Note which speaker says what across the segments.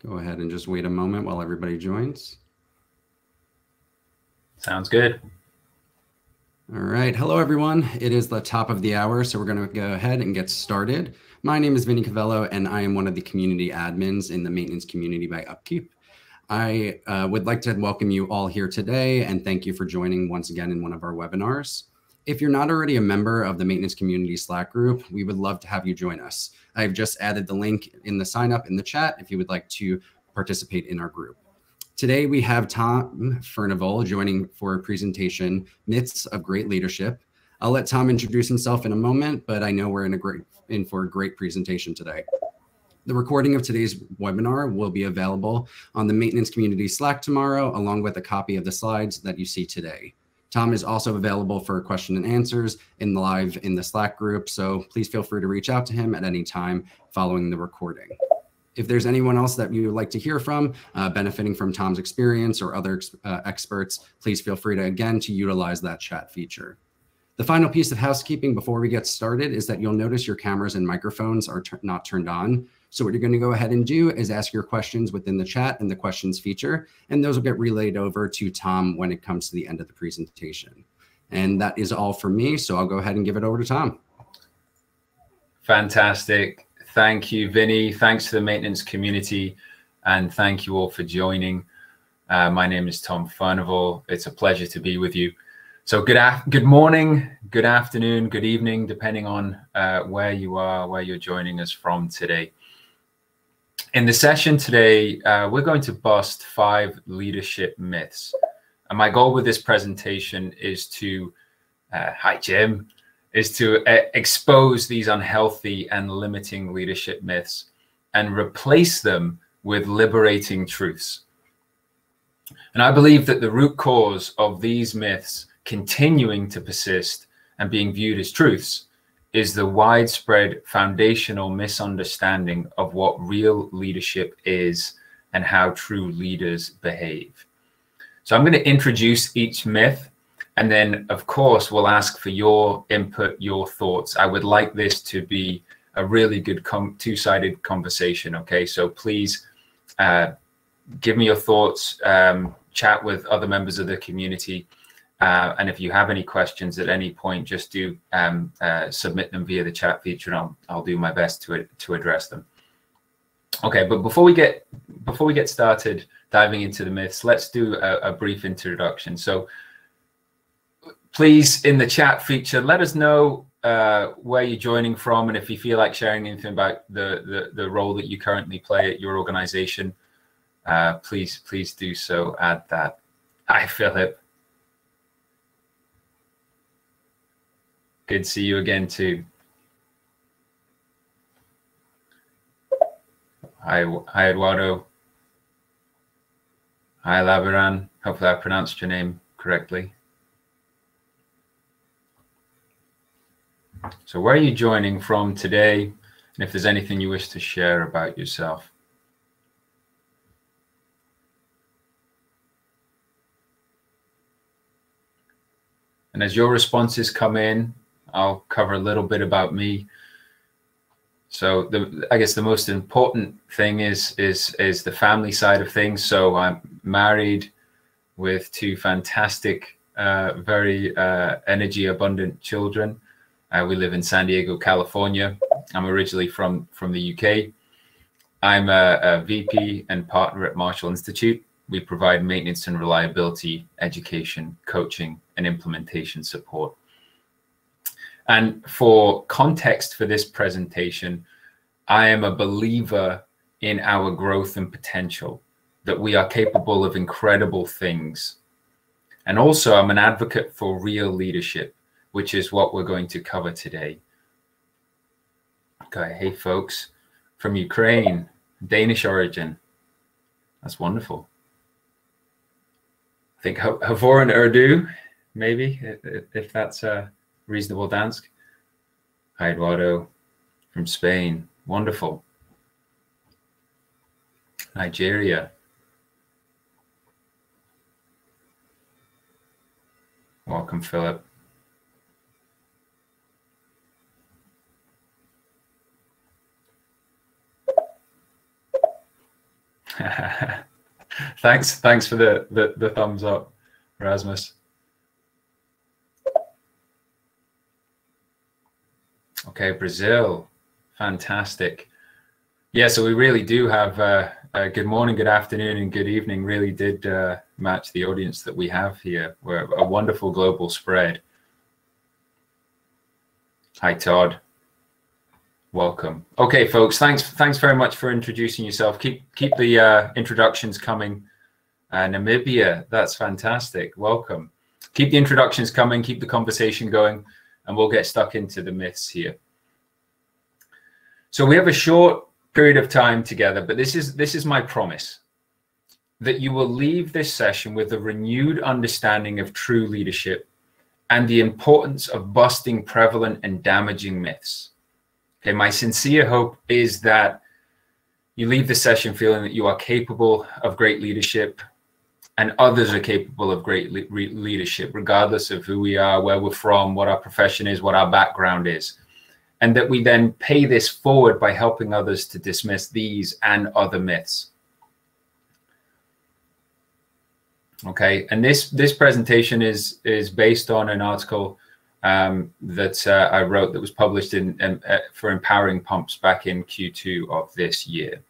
Speaker 1: Go ahead and just wait a moment while everybody joins.
Speaker 2: Sounds good.
Speaker 1: All right. Hello, everyone. It is the top of the hour, so we're going to go ahead and get started. My name is Vinny Cavello, and I am one of the community admins in the maintenance community by Upkeep. I would like to welcome you all here today, and thank you for joining once again in one of our webinars. If you're not already a member of the maintenance community Slack group, we would love to have you join us. I've just added the link in the sign up in the chat if you would like to participate in our group. Today we have Tom Furnival joining for a presentation, Myths of Great Leadership. I'll let Tom introduce himself in a moment, but I know we're in for a great presentation today. The recording of today's webinar will be available on the maintenance community Slack tomorrow, along with a copy of the slides that you see today. Tom is also available for question and answers live in the Slack group, so please feel free to reach out to him at any time following the recording. If there's anyone else that you would like to hear from, benefiting from Tom's experience or other experts, please feel free to utilize that chat feature. The final piece of housekeeping before we get started is that you'll notice your cameras and microphones are not turned on. So what you're going to go ahead and do is ask your questions within the chat and the questions feature, and those will get relayed over to Tom when it comes to the end of the presentation. And that is all for me, so I'll go ahead and give it over to Tom.
Speaker 2: Fantastic. Thank you, Vinny. Thanks to the maintenance community, and thank you all for joining. My name is Tom Furnival. It's a pleasure to be with you. So good morning, good afternoon, good evening, depending on where you are, where you're joining us from today. In the session today, we're going to bust 5 leadership myths. And my goal with this presentation is to, hi Jim, is to expose these unhealthy and limiting leadership myths and replace them with liberating truths. And I believe that the root cause of these myths continuing to persist and being viewed as truths is the widespread foundational misunderstanding of what real leadership is and how true leaders behave. So I'm going to introduce each myth, and then of course we'll ask for your input, your thoughts. I would like this to be a really good two-sided conversation. Okay, so please give me your thoughts, chat with other members of the community. And if you have any questions at any point, just do submit them via the chat feature, and I'll do my best to address them. Okay, but before we get started diving into the myths, let's do a brief introduction. So please, in the chat feature, let us know where you're joining from, and if you feel like sharing anything about the role that you currently play at your organization, please do so. Add that. Hi, Philip. Good to see you again too. Hi Eduardo. Hi Laveran. Hopefully I pronounced your name correctly. So where are you joining from today? And if there's anything you wish to share about yourself. And as your responses come in, I'll cover a little bit about me. So I guess the most important thing is the family side of things. So I'm married with 2 fantastic, very energy abundant children. We live in San Diego, California. I'm originally from the UK. I'm a VP and partner at Marshall Institute. We provide maintenance and reliability, education, coaching, and implementation support. And for context for this presentation, I am a believer in our growth and potential, that we are capable of incredible things. And also I'm an advocate for real leadership, which is what we're going to cover today. Okay, hey folks from Ukraine, Danish origin. That's wonderful. I think Havor and Urdu, maybe, if that's a reasonable Dansk. Hi, Eduardo from Spain. Wonderful. Nigeria. Welcome, Philip. Thanks for the thumbs up, Rasmus. Okay, Brazil, fantastic. Yeah, so we really do have good morning, good afternoon, and good evening. Really did match the audience that we have here. We're a wonderful global spread. Hi, Todd. Welcome. Okay, folks, thanks very much for introducing yourself. Keep the introductions coming. Namibia, that's fantastic. Welcome. Keep the introductions coming, keep the conversation going, and we'll get stuck into the myths here. So we have a short period of time together, but this is my promise, that you will leave this session with a renewed understanding of true leadership and the importance of busting prevalent and damaging myths. Okay, my sincere hope is that you leave the session feeling that you are capable of great leadership and others are capable of great leadership, regardless of who we are, where we're from, what our profession is, what our background is. And that we then pay this forward by helping others to dismiss these and other myths. Okay, and this presentation is based on an article that I wrote that was published for Empowering Pumps back in Q2 of this year.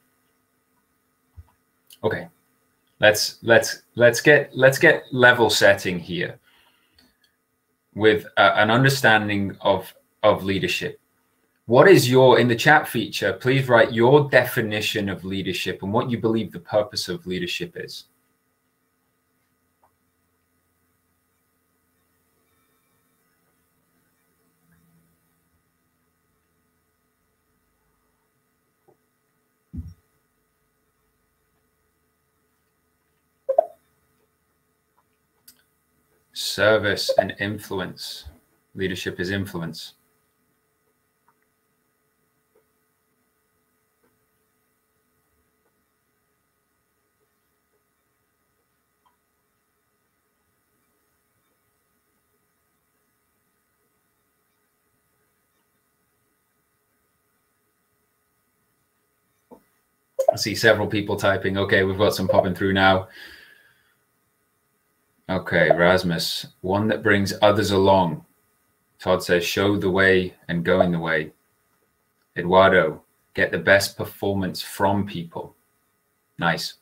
Speaker 2: Okay, let's get level setting here with an understanding of leadership. What is in the chat feature, please write your definition of leadership and what you believe the purpose of leadership is. Service and influence. Leadership is influence. I see several people typing. Okay, we've got some popping through now. Okay, Rasmus, one that brings others along. Todd says, show the way and going the way. Eduardo, get the best performance from people. Nice.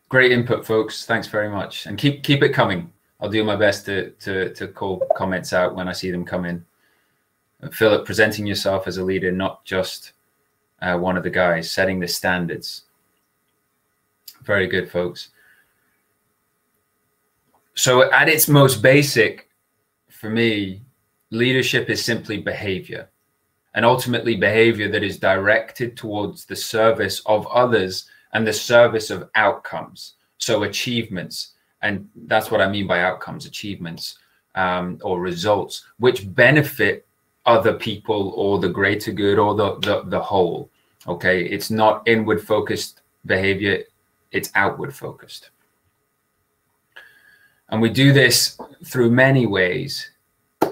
Speaker 2: Great input, folks. Thanks very much. And keep it coming. I'll do my best to call comments out when I see them come in. Philip, presenting yourself as a leader, not just one of the guys, setting the standards. Very good, folks. So at its most basic, for me, leadership is simply behavior, and ultimately behavior that is directed towards the service of others and the service of outcomes. So achievements, and that's what I mean by outcomes, achievements or results, which benefit other people or the greater good or the whole. Okay, it's not inward focused behavior, it's outward focused. And we do this through many ways,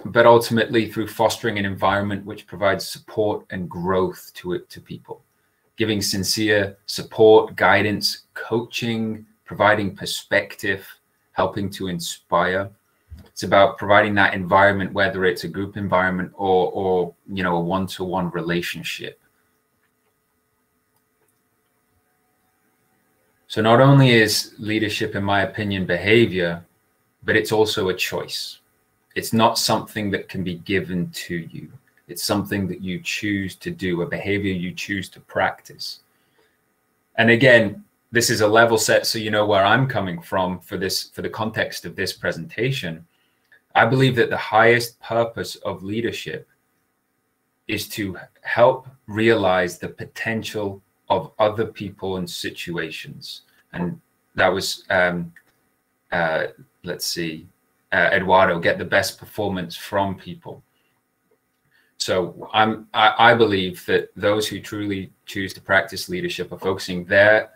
Speaker 2: but ultimately through fostering an environment which provides support and growth to people, giving sincere support, guidance, coaching, providing perspective, helping to inspire. It's about providing that environment, whether it's a group environment or you know, a one-to-one relationship. So not only is leadership, in my opinion, behavior, but it's also a choice. It's not something that can be given to you. It's something that you choose to do, a behavior you choose to practice. And again, this is a level set so you know where I'm coming from for the context of this presentation. I believe that the highest purpose of leadership is to help realize the potential of other people and situations. And that was let's see, Eduardo, get the best performance from people. So I believe that those who truly choose to practice leadership are focusing their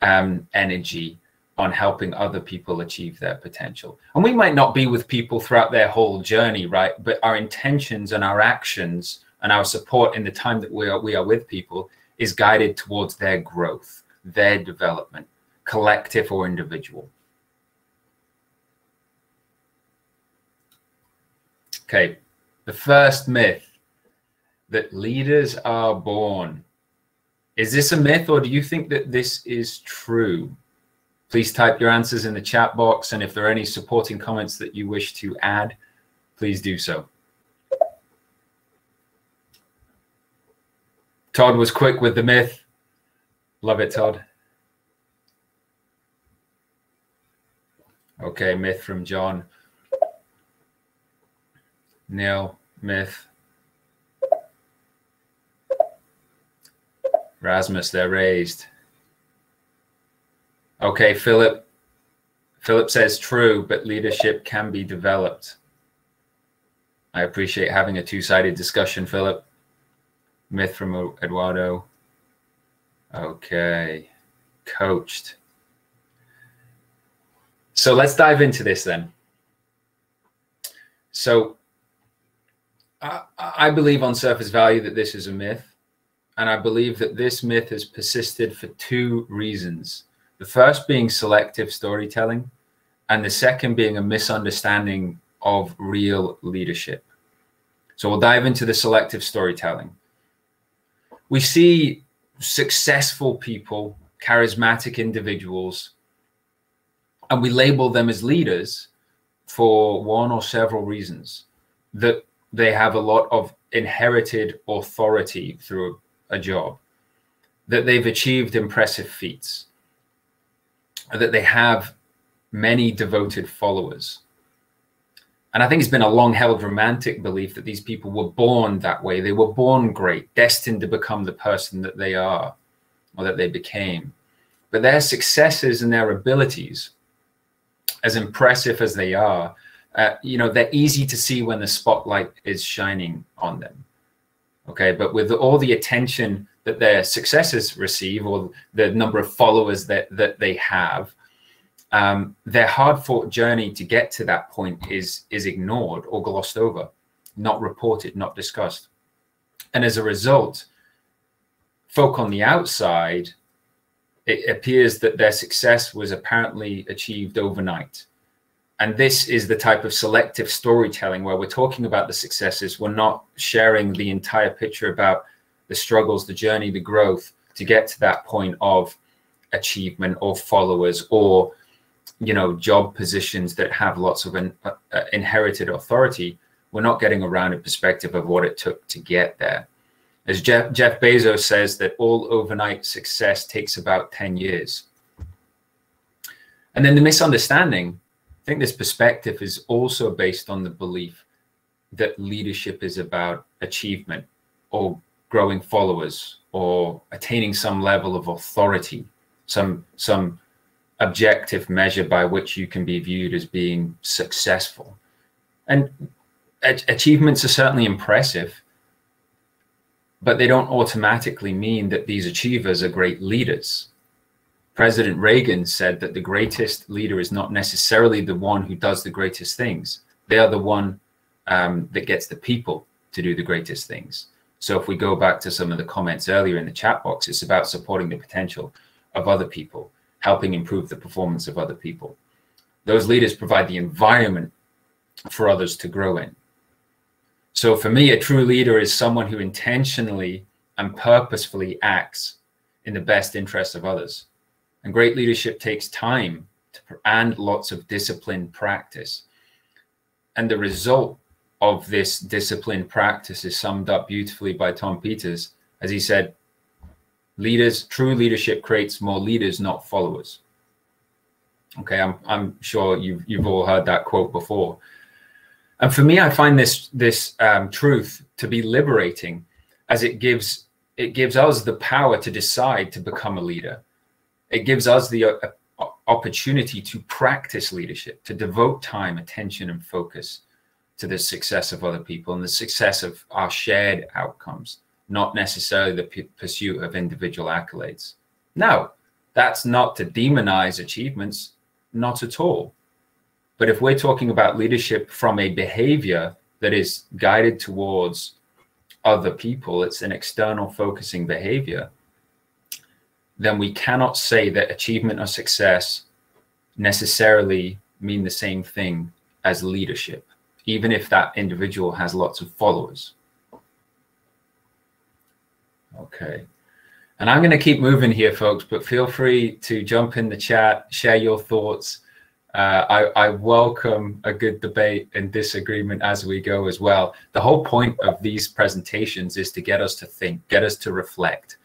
Speaker 2: energy on helping other people achieve their potential. And we might not be with people throughout their whole journey, right? But our intentions and our actions and our support in the time that we are with people is guided towards their growth, their development, collective or individual. Okay, the first myth, that leaders are born. Is this a myth, or do you think that this is true? Please type your answers in the chat box, and if there are any supporting comments that you wish to add, please do so. Todd was quick with the myth. Love it, Todd. Okay, myth from John. Neil, myth. Rasmus, they're raised. Okay, Philip. Philip says true, but leadership can be developed. I appreciate having a two-sided discussion, Philip. Myth from Eduardo. Okay, coached. So let's dive into this then. So I believe on surface value that this is a myth. And I believe that this myth has persisted for two reasons. The first being selective storytelling, and the second being a misunderstanding of real leadership. So we'll dive into the selective storytelling. We see successful people, charismatic individuals, and we label them as leaders for one or several reasons. That they have a lot of inherited authority through a job, that they've achieved impressive feats, that they have many devoted followers. And I think it's been a long-held romantic belief that these people were born that way. They were born great, destined to become the person that they are, or that they became. But their successes and their abilities, as impressive as they are, they're easy to see when the spotlight is shining on them. Okay, but with all the attention that their successes receive, or the number of followers that they have, their hard-fought journey to get to that point is ignored or glossed over, not reported, not discussed. And as a result, folk on the outside, it appears that their success was apparently achieved overnight. And this is the type of selective storytelling where we're talking about the successes. We're not sharing the entire picture about the struggles, the journey, the growth to get to that point of achievement or followers or, job positions that have lots of inherited authority. We're not getting a rounded perspective of what it took to get there. As Jeff Bezos says, that all overnight success takes about 10 years. And then the misunderstanding, I think this perspective is also based on the belief that leadership is about achievement or growing followers or attaining some level of authority, some objective measure by which you can be viewed as being successful. And achievements are certainly impressive, but they don't automatically mean that these achievers are great leaders. President Reagan said that the greatest leader is not necessarily the one who does the greatest things. They are the one that gets the people to do the greatest things. So if we go back to some of the comments earlier in the chat box, it's about supporting the potential of other people, helping improve the performance of other people. Those leaders provide the environment for others to grow in. So for me, a true leader is someone who intentionally and purposefully acts in the best interest of others. And great leadership takes time and lots of disciplined practice. And the result of this disciplined practice is summed up beautifully by Tom Peters, as he said, true leadership creates more leaders, not followers. Okay, I'm sure you've all heard that quote before. And for me, I find this truth to be liberating, as it gives us the power to decide to become a leader. It gives us the opportunity to practice leadership, to devote time, attention, and focus to the success of other people and the success of our shared outcomes, not necessarily the pursuit of individual accolades. Now, that's not to demonize achievements, not at all. But if we're talking about leadership from a behavior that is guided towards other people, it's an external focusing behavior, then we cannot say that achievement or success necessarily mean the same thing as leadership, even if that individual has lots of followers. Okay. And I'm going to keep moving here, folks, but feel free to jump in the chat, share your thoughts. I welcome a good debate and disagreement as we go as well. The whole point of these presentations is to get us to think, get us to reflect.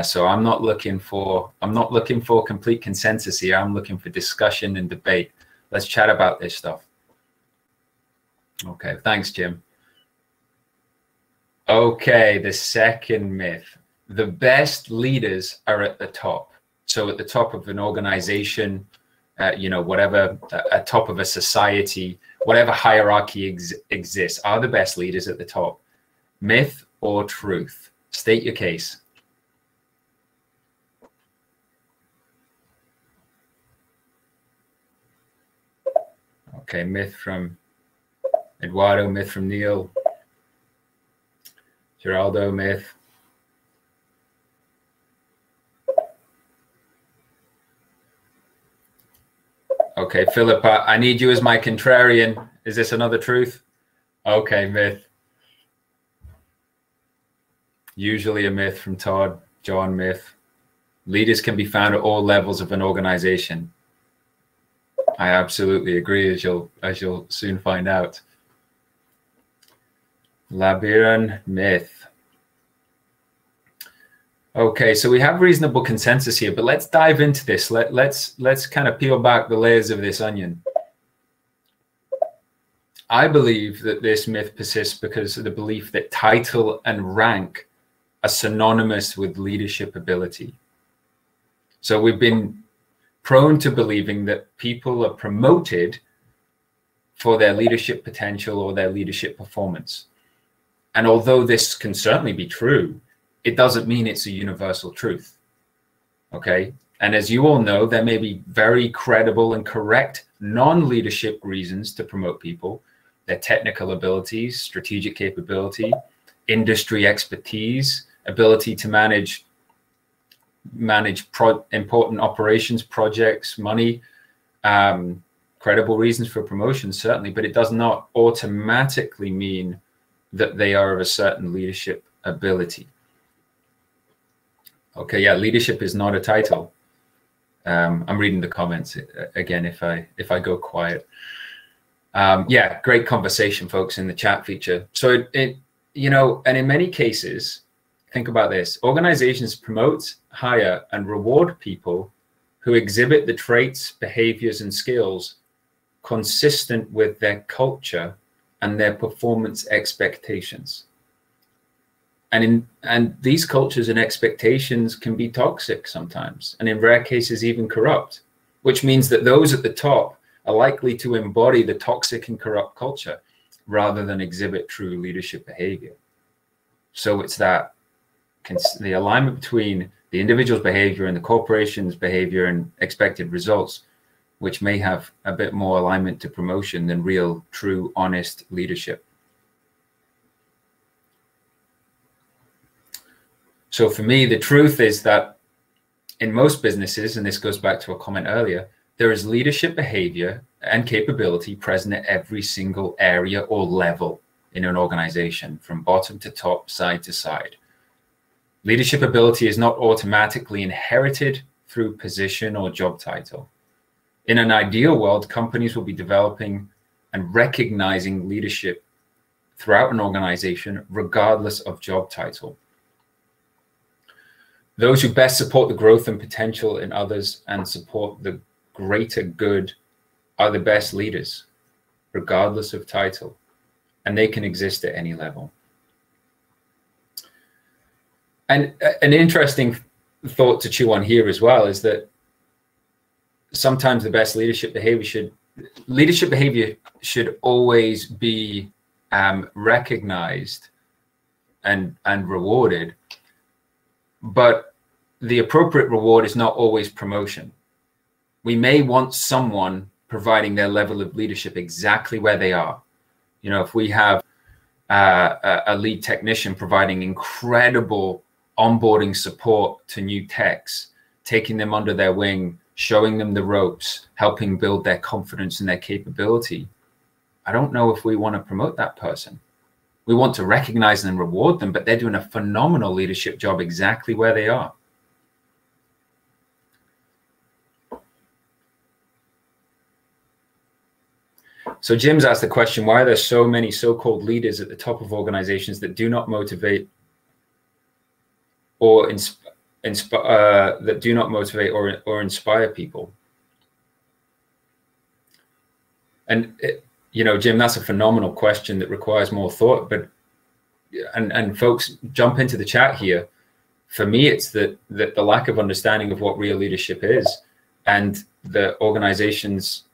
Speaker 2: So I'm not looking for complete consensus here. I'm looking for discussion and debate. Let's chat about this stuff. Okay, thanks, Jim. Okay, the second myth. The best leaders are at the top. So at the top of an organization, you know, whatever, at top of a society, whatever hierarchy exists, are the best leaders at the top. Myth or truth? State your case. Okay, myth from Eduardo, myth from Neil. Geraldo, myth. Okay, Philippa, I need you as my contrarian. Is this another truth? Okay, myth. Usually a myth from Todd. John, myth. Leaders can be found at all levels of an organization. I absolutely agree, as you'll soon find out. Labiran, myth. Okay, so we have reasonable consensus here, but let's dive into this. Let's kind of peel back the layers of this onion. I believe that this myth persists because of the belief that title and rank are synonymous with leadership ability. So we've been prone to believing that people are promoted for their leadership potential or their leadership performance. And although this can certainly be true, it doesn't mean it's a universal truth. Okay. And as you all know, there may be very credible and correct non-leadership reasons to promote people: their technical abilities, strategic capability, industry expertise, ability to manage important operations, projects, money, credible reasons for promotion, certainly, but it does not automatically mean that they are of a certain leadership ability. Okay, yeah, leadership is not a title. I'm reading the comments again if I go quiet. Yeah, great conversation, folks, in the chat feature. So you know, and in many cases, think about this: organizations promote, hire, and reward people who exhibit the traits, behaviors, and skills consistent with their culture and their performance expectations. And these cultures and expectations can be toxic sometimes, and in rare cases even corrupt, which means that those at the top are likely to embody the toxic and corrupt culture rather than exhibit true leadership behavior. So it's that the alignment between the individual's behavior and the corporation's behavior and expected results, which may have a bit more alignment to promotion than real, true, honest leadership. So for me, the truth is that in most businesses, and this goes back to a comment earlier, there is leadership behavior and capability present at every single area or level in an organization, from bottom to top, side to side. Leadership ability is not automatically inherited through position or job title. In an ideal world, companies will be developing and recognizing leadership throughout an organization, regardless of job title. Those who best support the growth and potential in others and support the greater good are the best leaders, regardless of title, and they can exist at any level. And an interesting thought to chew on here as well is that sometimes the best leadership behavior should always be recognized and rewarded, but the appropriate reward is not always promotion. We may want someone providing their level of leadership exactly where they are. You know, if we have a lead technician providing incredible onboarding support to new techs taking them under their wing, showing them the ropes, helping build their confidence and their capability, I don't know if we want to promote that person. We want to recognize and reward them, but they're doing a phenomenal leadership job exactly where they are. So Jim's asked the question, why are there so many so-called leaders at the top of organizations that do not motivate or inspire people? And you know, Jim, that's a phenomenal question that requires more thought. But and folks, jump into the chat here. For me, it's that the lack of understanding of what real leadership is, and the organization's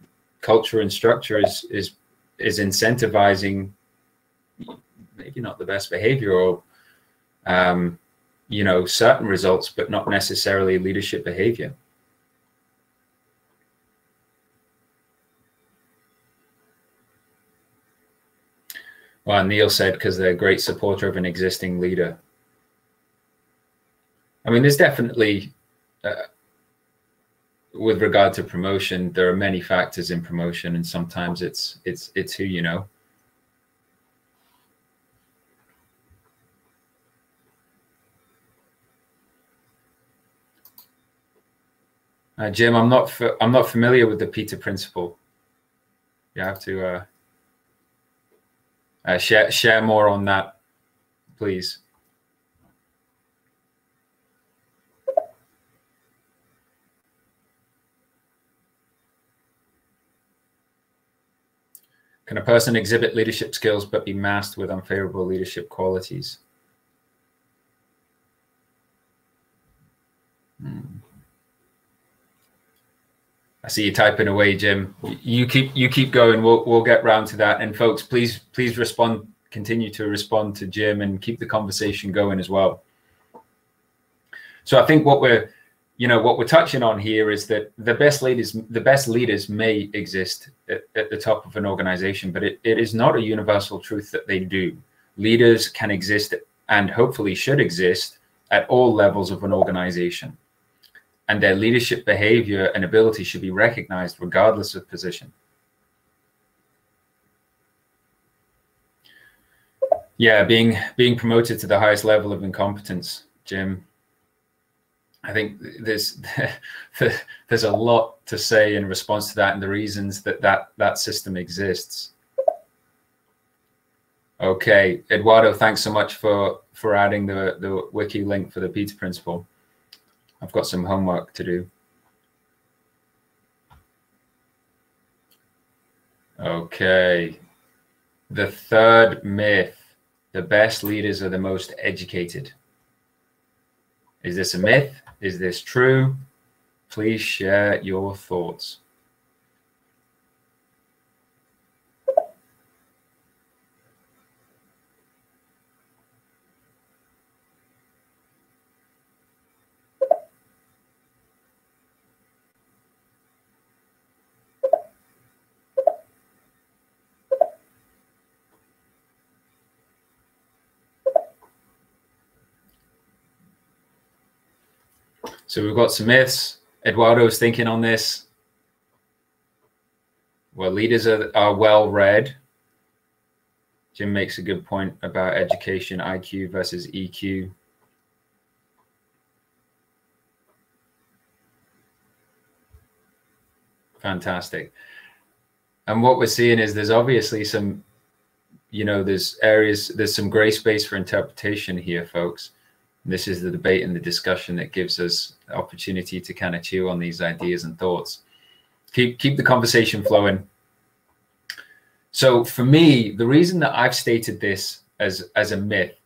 Speaker 2: culture and structure is incentivizing maybe not the best behavior, or you know, certain results, but not necessarily leadership behavior. Well, Neil said, because they're a great supporter of an existing leader. I mean, there's definitely, with regard to promotion, there are many factors in promotion, and sometimes it's who you know. Jim, I'm not familiar with the Peter Principle. You have to share more on that, please. Can a person exhibit leadership skills but be masked with unfavorable leadership qualities? I see you typing away, Jim. You keep going. We'll get round to that. And folks, please respond. Continue to respond to Jim and keep the conversation going as well. So I think what we're touching on here is that the best leaders may exist at the top of an organization, but it is not a universal truth that they do. Leaders can exist, and hopefully should exist, at all levels of an organization. And their leadership behavior and ability should be recognized regardless of position. Yeah, being promoted to the highest level of incompetence, Jim. I think there's a lot to say in response to that, and the reasons that system exists. Okay, Eduardo, thanks so much for adding the wiki link for the Peter Principle. I've got some homework to do. Okay. The third myth, the best leaders are the most educated. Is this a myth? Is this true? Please share your thoughts. So we've got some myths. Eduardo's thinking on this. Well, leaders are well read. Jim makes a good point about education, IQ versus EQ. Fantastic. And what we're seeing is there's obviously some, there's some gray space for interpretation here, folks. This is the debate and the discussion that gives us the opportunity to kind of chew on these ideas and thoughts. Keep the conversation flowing. So for me, the reason that I've stated this as a myth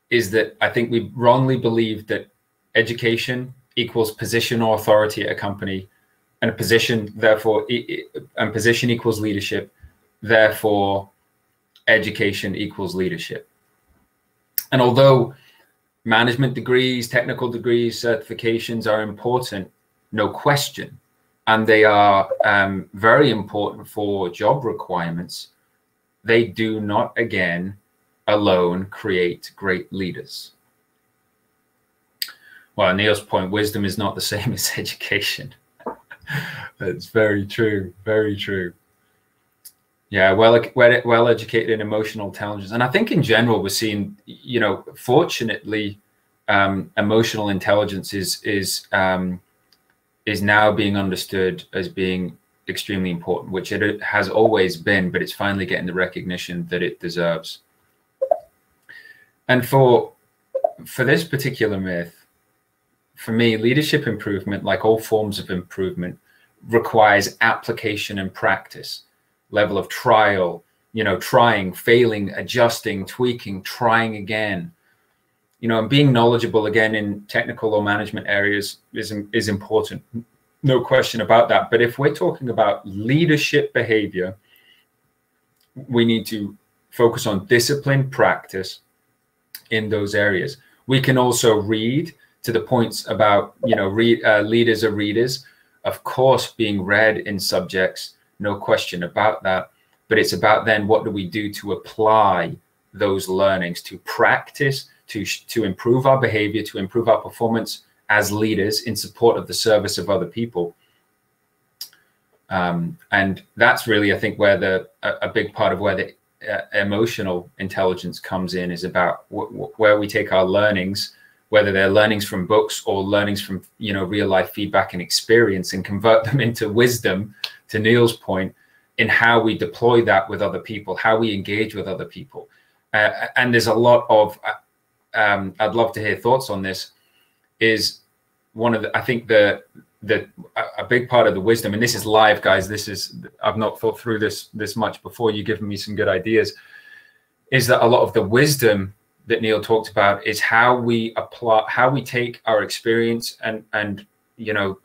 Speaker 2: is that I think we wrongly believe that education equals position or authority at a company, and a position, therefore, and position equals leadership, therefore education equals leadership. And although management degrees, technical degrees, certifications are important, no question. And they are very important for job requirements. They do not, again, alone create great leaders. Well, Neil's point, wisdom is not the same as education. That's very true. Very true. Yeah, well educated in emotional intelligence. And I think in general, we're seeing, you know, fortunately, emotional intelligence is now being understood as being extremely important, which it has always been, but it's finally getting the recognition that it deserves. And for this particular myth, for me, leadership improvement, like all forms of improvement, requires application and practice, level of trial, you know, trying, failing, adjusting, tweaking, trying again, you know, and being knowledgeable again in technical or management areas is important. No question about that. But if we're talking about leadership behavior, we need to focus on discipline, practice in those areas. We can also read, to the points about, you know, leaders are readers, of course, being read in subjects, no question about that. But it's about then what do we do to apply those learnings, to practice, to improve our behavior, to improve our performance as leaders in support of the service of other people. And that's really, I think, where a big part of where the emotional intelligence comes in, is about where we take our learnings, whether they're learnings from books or learnings from, you know, real life feedback and experience, and convert them into wisdom, to Neil's point, in how we deploy that with other people, how we engage with other people. And there's a lot of, I'd love to hear thoughts on this, is one of the, I think a big part of the wisdom, and this is live, guys, I've not thought through this much before, you've given me some good ideas, is that a lot of the wisdom that Neil talked about is how we take our experience and you know,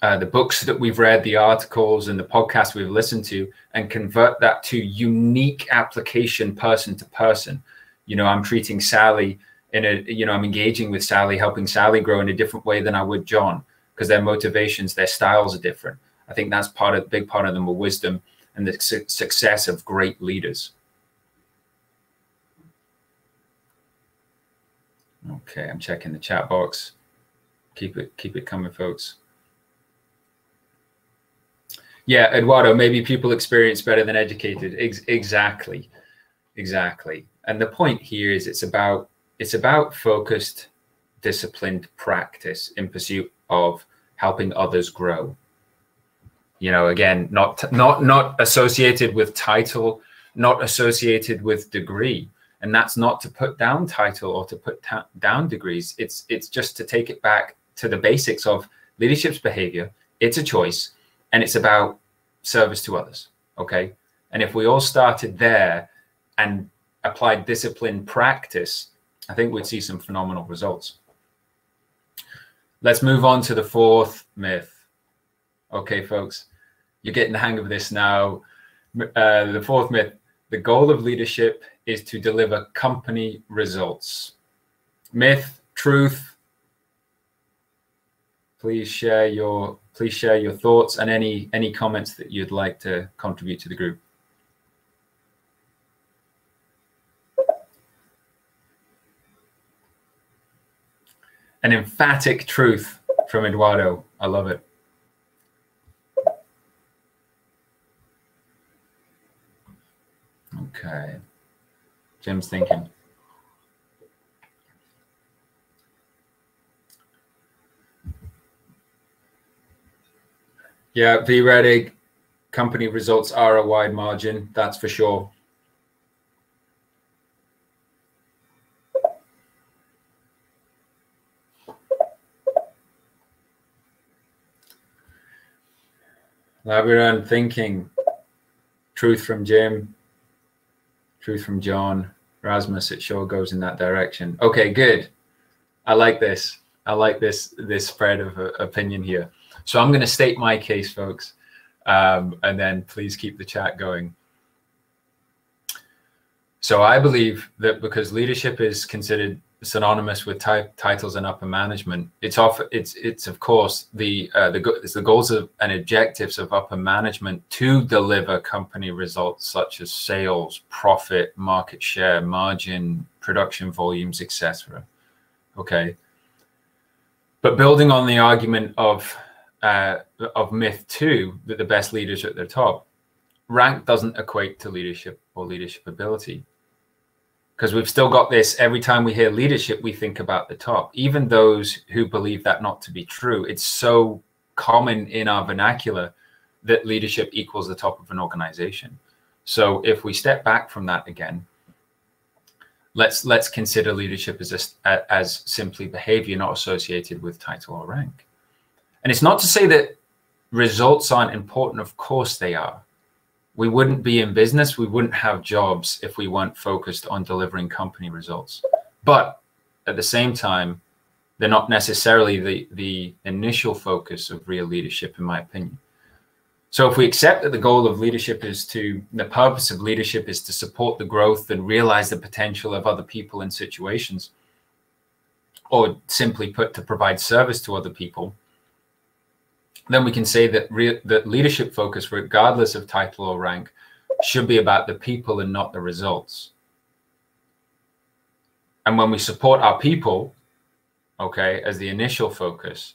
Speaker 2: the books that we've read, the articles and the podcasts we've listened to, and convert that to unique application person to person. You know, I'm treating Sally I'm engaging with Sally, helping Sally grow in a different way than I would John, because their motivations, their styles are different. I think that's big part of the wisdom and the success of great leaders. Okay, I'm checking the chat box. Keep it coming, folks. Yeah, Eduardo, maybe people experience better than educated. Exactly. And the point here is it's about focused, disciplined practice in pursuit of helping others grow. You know, again, not associated with title, not associated with degree. And that's not to put down title or to put down degrees. It's just to take it back to the basics of leadership's behavior. It's a choice, and it's about service to others. Okay. And if we all started there and applied discipline practice, I think we'd see some phenomenal results. Let's move on to the fourth myth. Okay, folks, you're getting the hang of this now. The fourth myth: the goal of leadership is to deliver company results. Myth, truth? Please share your thoughts and any comments that you'd like to contribute to the group. An emphatic truth from Eduardo. I love it. Okay. Jim's thinking. Yeah, V-Redig, company results are a wide margin, that's for sure. Labyrinth thinking. Truth from Jim. Truth from John. Rasmus, it sure goes in that direction. Okay, good. I like this. I like this spread of opinion here. So I'm going to state my case, folks, and then please keep the chat going. So I believe that because leadership is considered synonymous with titles and upper management, it's of course the goals of and objectives of upper management to deliver company results such as sales, profit, market share, margin, production volumes, etc. Okay. But building on the argument of myth 2, that the best leaders are at their top, rank doesn't equate to leadership or leadership ability. Because we've still got this, every time we hear leadership, we think about the top. Even those who believe that not to be true, it's so common in our vernacular that leadership equals the top of an organization. So if we step back from that again, let's consider leadership as simply behavior, not associated with title or rank. And it's not to say that results aren't important. Of course they are. We wouldn't be in business, we wouldn't have jobs if we weren't focused on delivering company results. But at the same time, they're not necessarily the initial focus of real leadership, in my opinion. So if we accept that the goal of leadership the purpose of leadership is to support the growth and realize the potential of other people and situations, or simply put, to provide service to other people, then we can say that that leadership focus, regardless of title or rank, should be about the people and not the results. And when we support our people, okay, as the initial focus,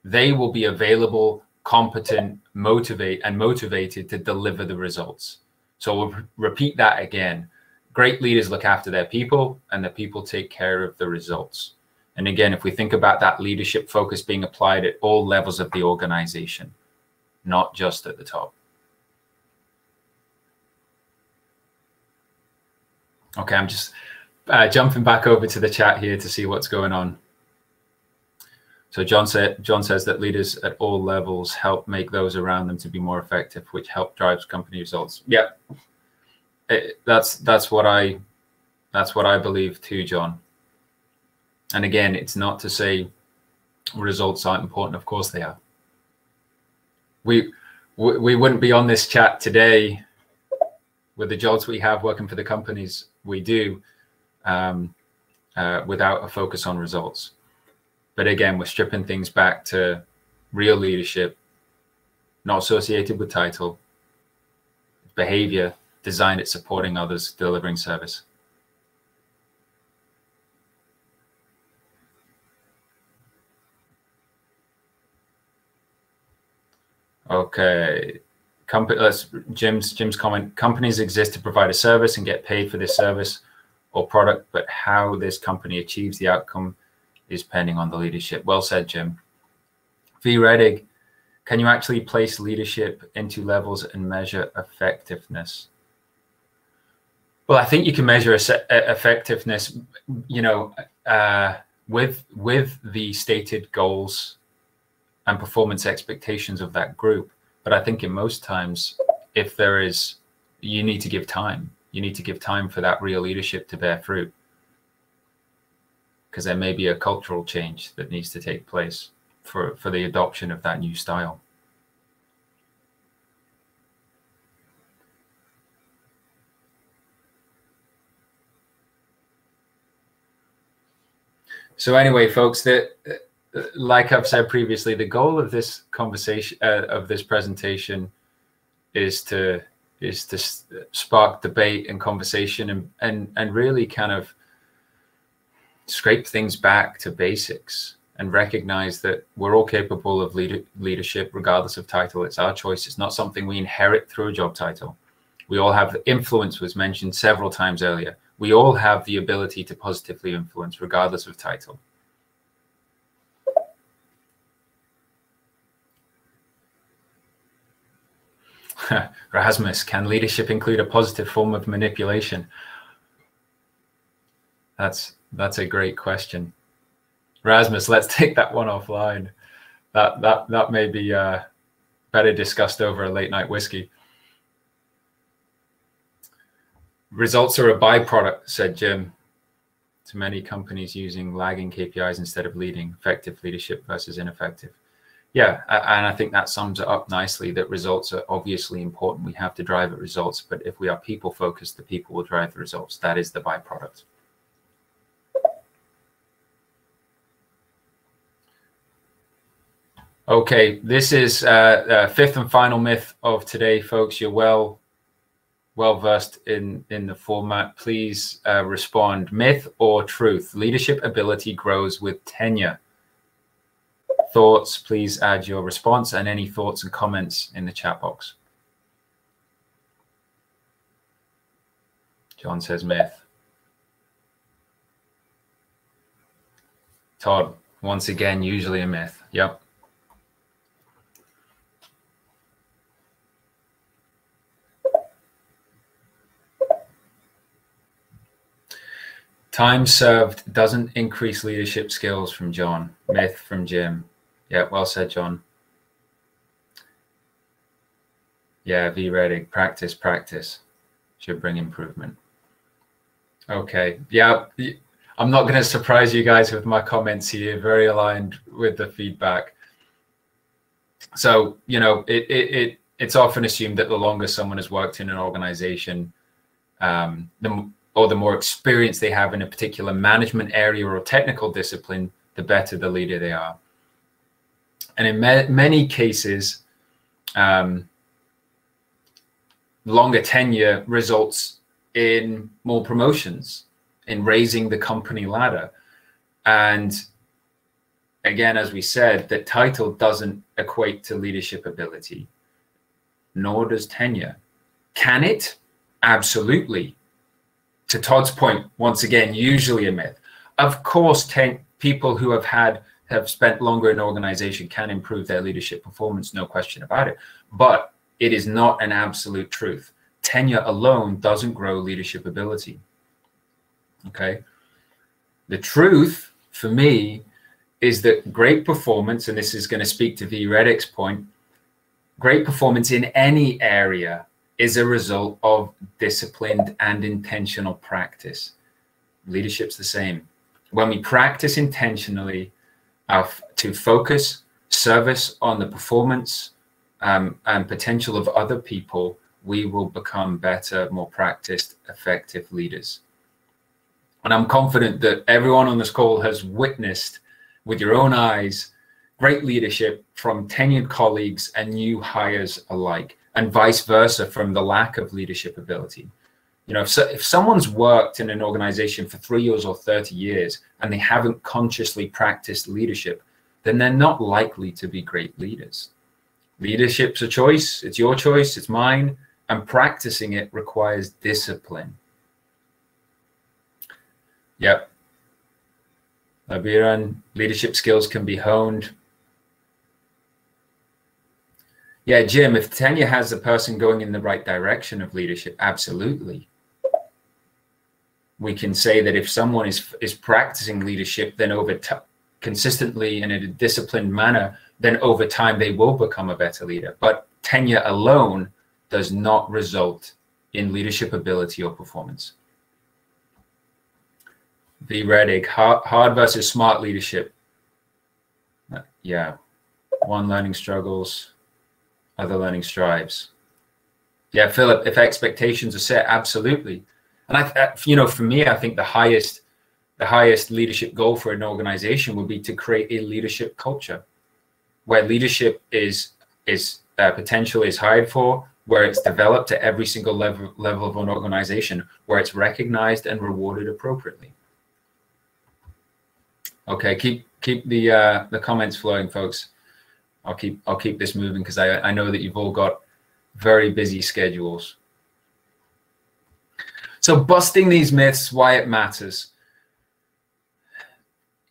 Speaker 2: they will be available, competent, motivated to deliver the results. So we'll repeat that again. Great leaders look after their people, and the people take care of the results. And again, if we think about that leadership focus being applied at all levels of the organization, not just at the top. Okay, I'm just jumping back over to the chat here to see what's going on. So John says that leaders at all levels help make those around them to be more effective, which help drives company results. Yeah, that's what I believe too, John. And again, it's not to say results aren't important. Of course they are. We wouldn't be on this chat today with the jobs we have working for the companies we do without a focus on results. But again, we're stripping things back to real leadership, not associated with title, behavior designed at supporting others, delivering service. Okay, Jim's comment, companies exist to provide a service and get paid for this service or product, but how this company achieves the outcome is pending on the leadership. Well said, Jim. V. Redig, can you actually place leadership into levels and measure effectiveness? Well, I think you can measure effectiveness, you know, with the stated goals and performance expectations of that group. But I think in most times, if there is, you need to give time. You need to give time for that real leadership to bear fruit, because there may be a cultural change that needs to take place for the adoption of that new style. So anyway, folks, like I've said previously, the goal of this conversation, of this presentation, is to spark debate and conversation and really kind of scrape things back to basics and recognize that we're all capable of leadership regardless of title. It's our choice. It's not something we inherit through a job title. We all have influence, was mentioned several times earlier. We all have the ability to positively influence regardless of title. Rasmus, can leadership include a positive form of manipulation? That's a great question. Rasmus, let's take that one offline. That may be better discussed over a late night whiskey. Results are a byproduct, said Jim. To many companies using lagging KPIs instead of leading, effective leadership versus ineffective. Yeah, and I think that sums it up nicely, that results are obviously important. We have to drive at results, but if we are people focused, the people will drive the results. That is the byproduct. Okay, this is fifth and final myth of today, folks. You're well versed in the format. Please respond. Myth or truth? Leadership ability grows with tenure. thoughts, please add your response and any thoughts and comments in the chat box. John says myth. Todd, once again, usually a myth. Yep. Time served doesn't increase leadership skills from John. Myth from Jim. Yeah, well said, John. Yeah, V Reddick, practice, practice. Should bring improvement. Okay, yeah, I'm not going to surprise you guys with my comments here. Very aligned with the feedback. So, you know, it's often assumed that the longer someone has worked in an organization, the more experience they have in a particular management area or technical discipline, the better the leader they are. And in many cases, longer tenure results in more promotions, in raising the company ladder. And again, as we said, that title doesn't equate to leadership ability, nor does tenure. Can it? Absolutely. To Todd's point, once again, usually a myth. Of course, people who have spent longer in an organization can improve their leadership performance, no question about it. But it is not an absolute truth. Tenure alone doesn't grow leadership ability. Okay. The truth for me is that great performance, and this is going to speak to V Reddick's point, great performance in any area is a result of disciplined and intentional practice. Leadership's the same. When we practice intentionally to focus, service on the performance and potential of other people, we will become better, more practiced, effective leaders. And I'm confident that everyone on this call has witnessed with your own eyes great leadership from tenured colleagues and new hires alike, and vice versa from the lack of leadership ability. You know, if someone's worked in an organization for 3 years or 30 years and they haven't consciously practiced leadership, then they're not likely to be great leaders. Leadership's a choice. It's your choice. It's mine. And practicing it requires discipline. Yep. Labiran, leadership skills can be honed. Yeah, Jim, if tenure has a person going in the right direction of leadership, absolutely. We can say that if someone is practicing leadership, then consistently and in a disciplined manner, then over time they will become a better leader. But tenure alone does not result in leadership ability or performance. V Reddick, hard versus smart leadership. Yeah, one learning struggles, other learning strives. Yeah, Philip, if expectations are set, absolutely. And you know, for me, I think the highest leadership goal for an organization would be to create a leadership culture where leadership potential is hired for, where it's developed at every single level of an organization, where it's recognized and rewarded appropriately. Okay, keep the comments flowing, folks. I'll keep this moving because I know that you've all got very busy schedules. So busting these myths, why it matters.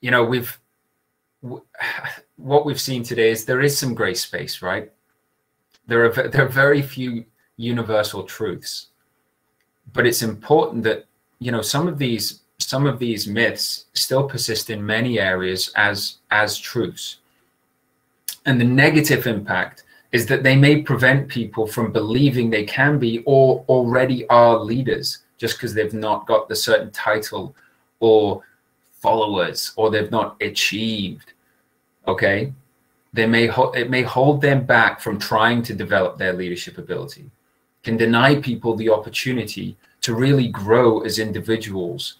Speaker 2: You know, what we've seen today is there is some gray space, right? There are very few universal truths, but it's important that, you know, some of these myths still persist in many areas as truths. And the negative impact is that they may prevent people from believing they can be or already are leaders just because they've not got the certain title or followers or they've not achieved. Okay, it may hold them back from trying to develop their leadership ability, can deny people the opportunity to really grow as individuals.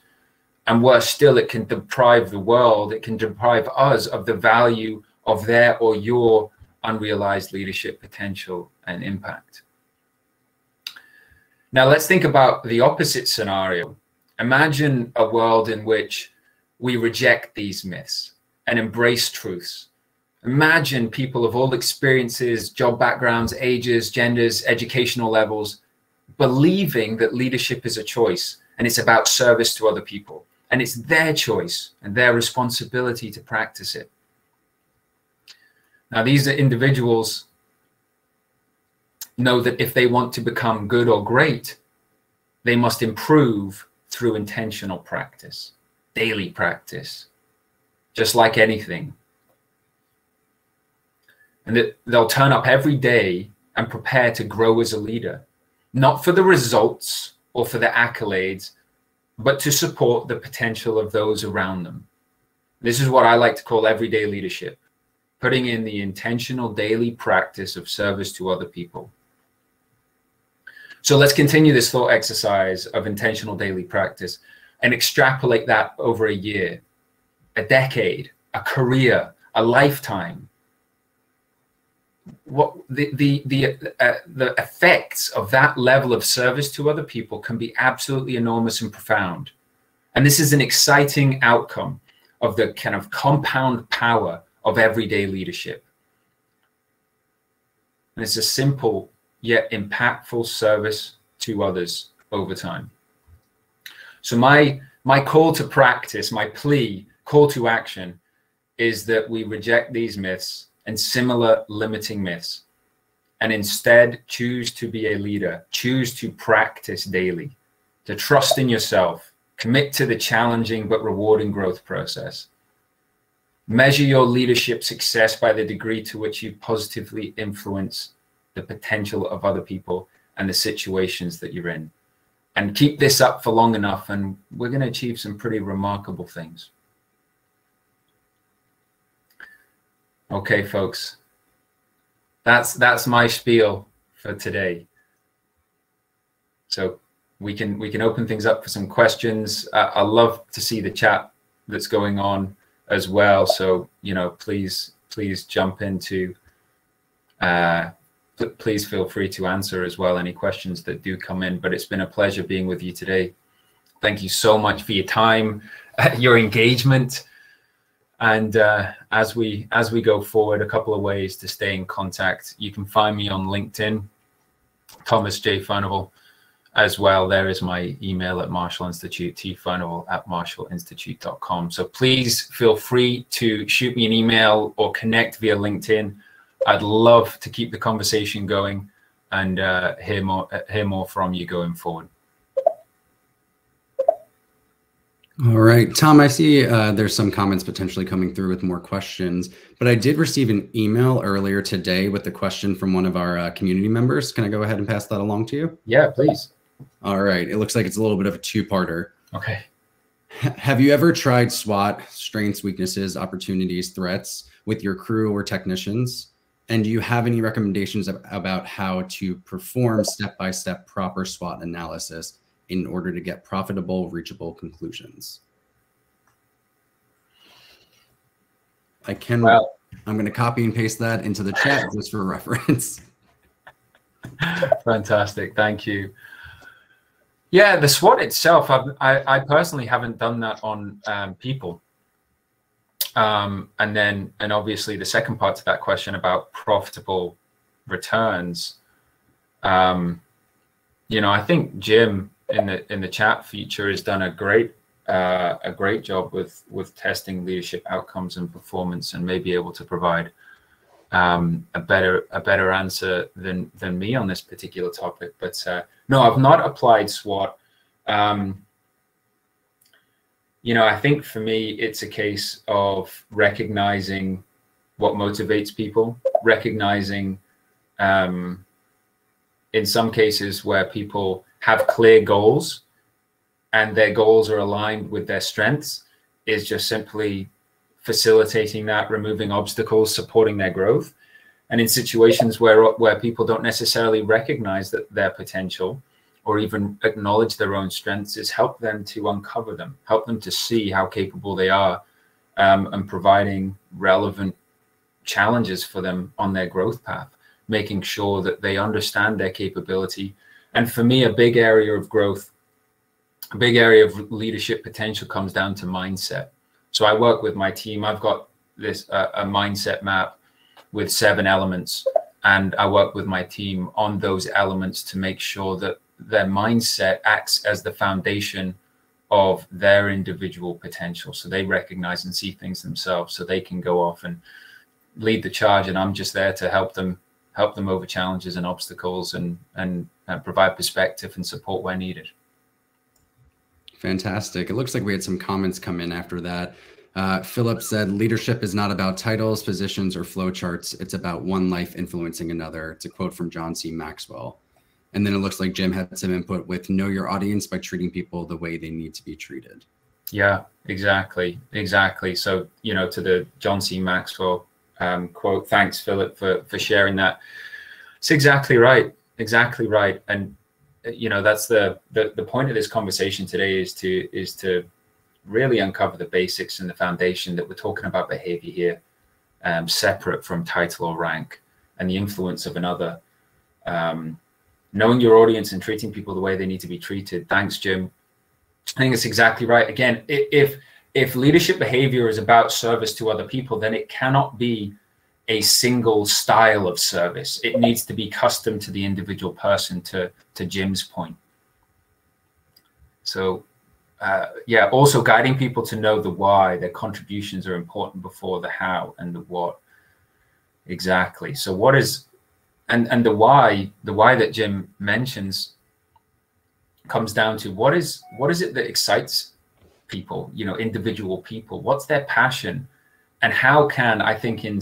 Speaker 2: And worse still, it can deprive the world, it can deprive us of the value of their or your unrealized leadership potential and impact. Now let's think about the opposite scenario. Imagine a world in which we reject these myths and embrace truths Imagine people of all experiences, job backgrounds, ages, genders, educational levels, believing that leadership is a choice and it's about service to other people. And it's their choice and their responsibility to practice it. Now, these individuals know that if they want to become good or great, they must improve through intentional practice, daily practice, just like anything. And that they'll turn up every day and prepare to grow as a leader, not for the results or for the accolades, but to support the potential of those around them. This is what I like to call everyday leadership, putting in the intentional daily practice of service to other people. So let's continue this thought exercise of intentional daily practice and extrapolate that over a year, a decade, a career, a lifetime. What the effects of that level of service to other people can be absolutely enormous and profound. And this is an exciting outcome of the kind of compound power of everyday leadership. And it's a simple yet impactful service to others over time. So my call to practice, my plea, call to action is that we reject these myths and similar limiting myths, and instead choose to be a leader, choose to practice daily, to trust in yourself, commit to the challenging but rewarding growth process. Measure your leadership success by the degree to which you positively influence the potential of other people and the situations that you're in. And keep this up for long enough, and we're going to achieve some pretty remarkable things. Okay, folks, that's my spiel for today. So we can open things up for some questions. I love to see the chat that's going on as well. So, you know, please jump into, please feel free to answer as well any questions that do come in. But it's been a pleasure being with you today. Thank you so much for your time, your engagement. And as we go forward, a couple of ways to stay in contact. You can find me on LinkedIn, Thomas J. Furnival, as well. There is my email at Marshall Institute, tfurnival@marshallinstitute.com. So please feel free to shoot me an email or connect via LinkedIn. I'd love to keep the conversation going and hear more from you going forward.
Speaker 1: All right, Tom, I see there's some comments potentially coming through with more questions, but I did receive an email earlier today with a question from one of our community members. Can I go ahead and pass that along to you?
Speaker 2: Yeah, please.
Speaker 1: All right, it looks like it's a little bit of a two-parter.
Speaker 2: Okay.
Speaker 1: Have you ever tried SWOT, strengths, weaknesses, opportunities, threats, with your crew or technicians? And do you have any recommendations about how to perform step-by-step proper SWOT analysis in order to get profitable, reachable conclusions? I'm going to copy and paste that into the chat just for reference.
Speaker 2: Fantastic. Thank you. Yeah, the SWOT itself, I personally haven't done that on people. And obviously the second part to that question about profitable returns, you know, I think Jim in the chat feature has done a great job with testing leadership outcomes and performance, and may be able to provide a better answer than me on this particular topic. But no, I've not applied SWOT. You know, I think for me, it's a case of recognizing what motivates people, recognizing in some cases where people have clear goals and their goals are aligned with their strengths, is just simply facilitating that, removing obstacles, supporting their growth. And in situations where people don't necessarily recognize that their potential or even acknowledge their own strengths, is help them to uncover them, help them to see how capable they are, and providing relevant challenges for them on their growth path, making sure that they understand their capability. And for me, a big area of growth, a big area of leadership potential comes down to mindset. So I work with my team. I've got a mindset map with 7 elements, and I work with my team on those elements to make sure that their mindset acts as the foundation of their individual potential, so they recognize and see things themselves, so they can go off and lead the charge, and I'm just there to help them over challenges and obstacles, and provide perspective and support where needed.
Speaker 1: Fantastic. It looks like we had some comments come in after that. Philip said, leadership is not about titles, positions, or flowcharts. It's about one life influencing another. It's a quote from John C. Maxwell. And then it looks like Jim had some input with know your audience by treating people the way they need to be treated.
Speaker 2: Yeah, exactly. So, you know, to the John C. Maxwell quote, thanks, Philip, for sharing that. It's exactly right. And, you know, that's the point of this conversation today is to really uncover the basics and the foundation that we're talking about behavior here, separate from title or rank and the influence of another. Knowing your audience and treating people the way they need to be treated. Thanks, Jim. I think it's exactly right. Again, if leadership behavior is about service to other people, then it cannot be a single style of service. It needs to be custom to the individual person, to Jim's point. So, yeah, also guiding people to know the why. Their contributions are important before the how and the what. Exactly. So what is, and the why that Jim mentions comes down to what is it that excites people, you know, individual people. What's their passion? And how can, I think in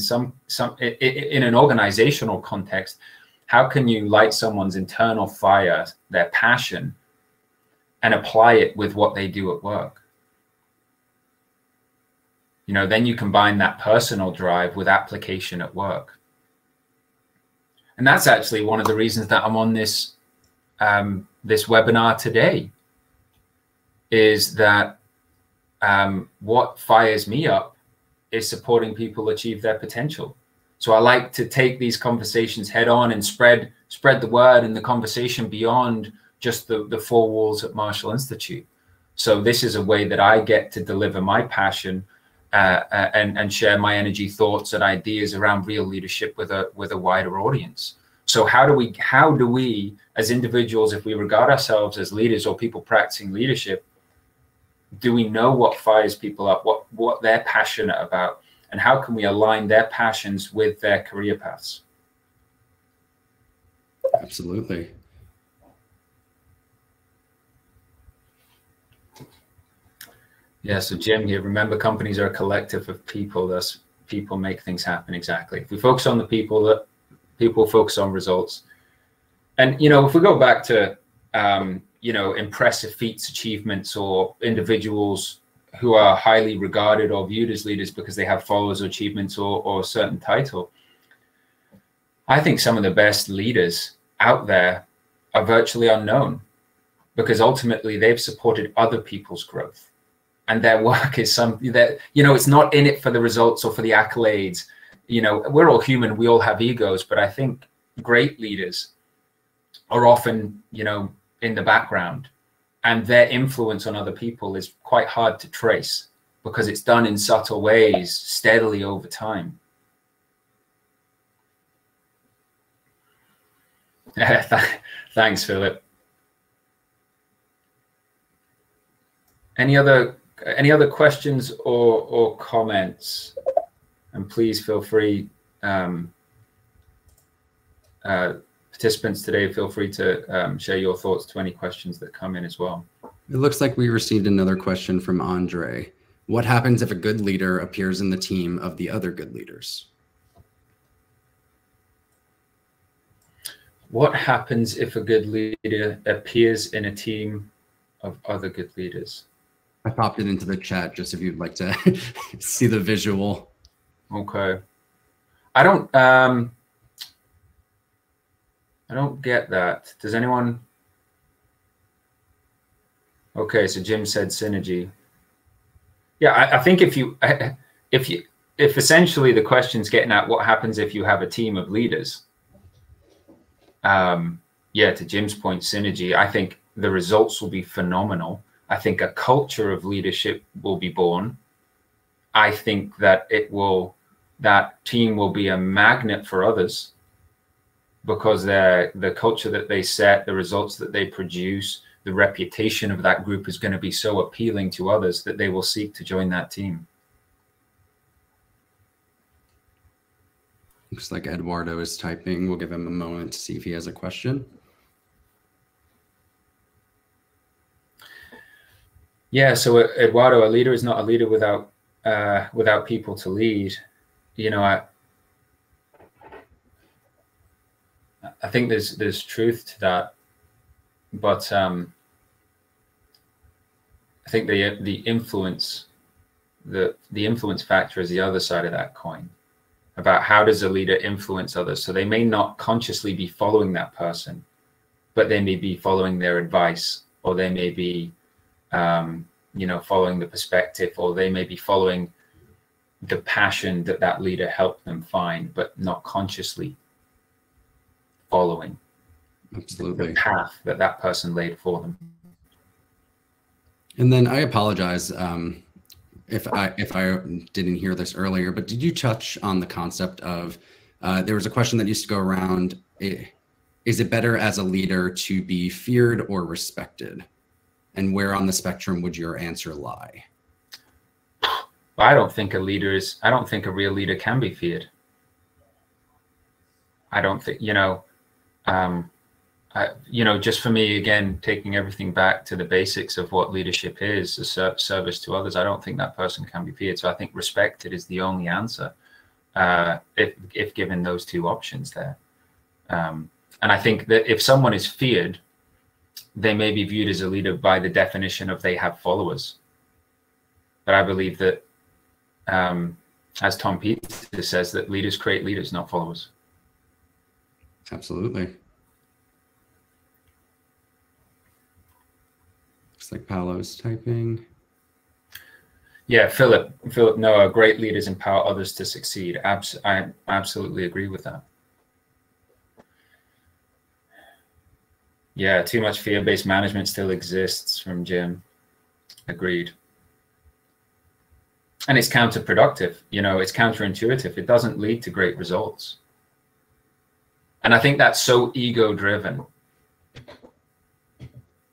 Speaker 2: in an organizational context, how can you light someone's internal fire, their passion, and apply it with what they do at work? You know, then you combine that personal drive with application at work. And that's actually one of the reasons that I'm on this this webinar today, is that what fires me up is supporting people achieve their potential. So I like to take these conversations head on and spread the word and the conversation beyond just the 4 walls at Marshall Institute. So this is a way that I get to deliver my passion and share my energy, thoughts, and ideas around real leadership with a wider audience. So how do we as individuals, if we regard ourselves as leaders or people practicing leadership, do we know what fires people up, what they're passionate about, and how can we align their passions with their career paths?
Speaker 1: Absolutely.
Speaker 2: Yeah, so Jim here, remember companies are a collective of people, thus people make things happen. Exactly. If we focus on the people, that people focus on results. And, you know, if we go back to, you know, impressive feats, achievements, or individuals who are highly regarded or viewed as leaders because they have followers or achievements or a certain title, I think some of the best leaders out there are virtually unknown, because ultimately they've supported other people's growth. And their work is something that, you know, it's not in it for the results or for the accolades. You know, we're all human, we all have egos, but I think great leaders are often, you know, in the background, and their influence on other people is quite hard to trace because it's done in subtle ways, steadily over time. Thanks, Philip. Any other questions or comments? And please feel free, participants today, feel free to share your thoughts to any questions that come in as well.
Speaker 1: It looks like we received another question from Andre. What happens if a good leader appears in the team of the other good leaders?
Speaker 2: What happens if a good leader appears in a team of other good leaders?
Speaker 1: I popped it into the chat just if you'd like to see the visual.
Speaker 2: Okay. I don't get that. Does anyone? Okay, so Jim said synergy. Yeah, I think if essentially the question's getting at what happens if you have a team of leaders. Yeah, to Jim's point, synergy, I think the results will be phenomenal. I think a culture of leadership will be born. I think that that team will be a magnet for others, because the culture that they set, the results that they produce, the reputation of that group is going to be so appealing to others that they will seek to join that team.
Speaker 1: Looks like Eduardo is typing. We'll give him a moment to see if he has a question.
Speaker 2: Yeah, so Eduardo, a leader is not a leader without people to lead. You know, I think there's truth to that, but I think the influence factor is the other side of that coin, about how does a leader influence others. So they may not consciously be following that person, but they may be following their advice, or they may be you know, following the perspective, or they may be following the passion that leader helped them find, but not consciously following the path that person laid for them.
Speaker 1: And then I apologize if I didn't hear this earlier, but did you touch on the concept of there was a question that used to go around, is it better as a leader to be feared or respected? And where on the spectrum would your answer lie?
Speaker 2: I don't think a real leader can be feared. I don't think, you know, just for me, again, taking everything back to the basics of what leadership is, a service to others, I don't think that person can be feared. So I think respected is the only answer, if given those two options there. And I think that if someone is feared, they may be viewed as a leader by the definition of they have followers. But I believe that, as Tom Peters says, that leaders create leaders, not followers.
Speaker 1: Absolutely. Looks like Paolo's typing.
Speaker 2: Yeah, Philip, no, great leaders empower others to succeed. I absolutely agree with that. Yeah, too much fear-based management still exists, from Jim. Agreed. And it's counterproductive. You know, it's counterintuitive. It doesn't lead to great results. And I think that's so ego-driven,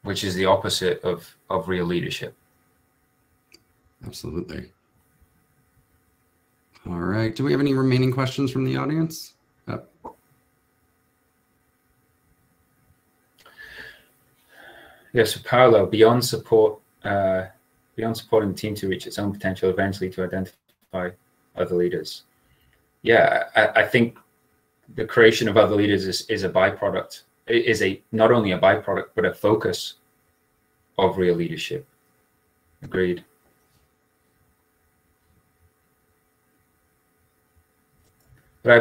Speaker 2: which is the opposite of real leadership.
Speaker 1: Absolutely. All right. Do we have any remaining questions from the audience?
Speaker 2: Yes, so Paolo, beyond supporting the team to reach its own potential, eventually to identify other leaders. Yeah, I think the creation of other leaders is a byproduct. It is not only a byproduct, but a focus of real leadership. Agreed. But I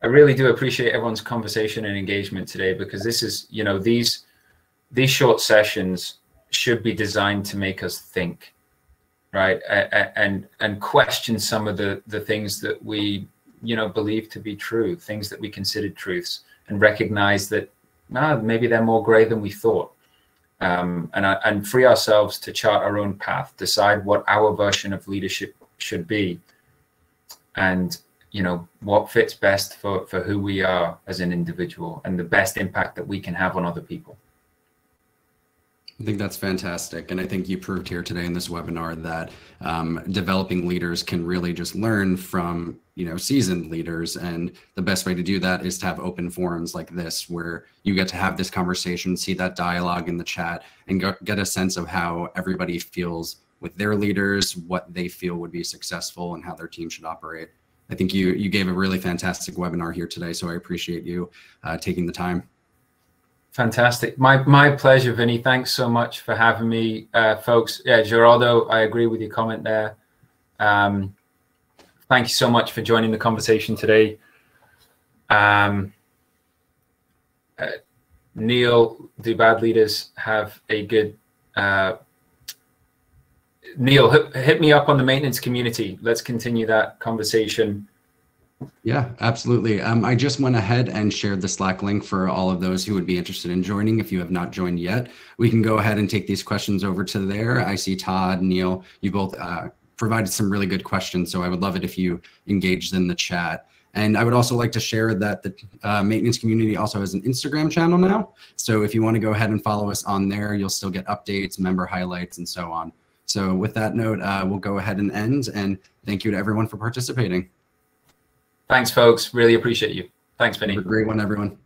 Speaker 2: really do appreciate everyone's conversation and engagement today, because this is, you know, these short sessions should be designed to make us think, right? And question some of the things that we, you know, believe to be true, things that we considered truths, and recognize that maybe they're more gray than we thought. And free ourselves to chart our own path, decide what our version of leadership should be, and, you know, what fits best for who we are as an individual, and the best impact that we can have on other people.
Speaker 1: I think that's fantastic. And I think you proved here today in this webinar that developing leaders can really just learn from, you know, seasoned leaders. And the best way to do that is to have open forums like this, where you get to have this conversation, see that dialogue in the chat, and get a sense of how everybody feels with their leaders, what they feel would be successful, and how their team should operate. I think you gave a really fantastic webinar here today, so I appreciate you taking the time.
Speaker 2: Fantastic. My pleasure, Vinny. Thanks so much for having me, folks. Yeah, Geraldo, I agree with your comment there. Thank you so much for joining the conversation today. Neil, do bad leaders have a good... Neil, hit me up on the maintenance community. Let's continue that conversation.
Speaker 1: Yeah, absolutely. I just went ahead and shared the Slack link for all of those who would be interested in joining. If you have not joined yet, we can go ahead and take these questions over to there. I see Todd, Neil, you both provided some really good questions. So I would love it if you engaged in the chat. And I would also like to share that the maintenance community also has an Instagram channel now. So if you want to go ahead and follow us on there, you'll still get updates, member highlights, and so on. So with that note, we'll go ahead and end. And thank you to everyone for participating.
Speaker 2: Thanks, folks. Really appreciate you. Thanks, Vinny.
Speaker 1: Have a great one, everyone.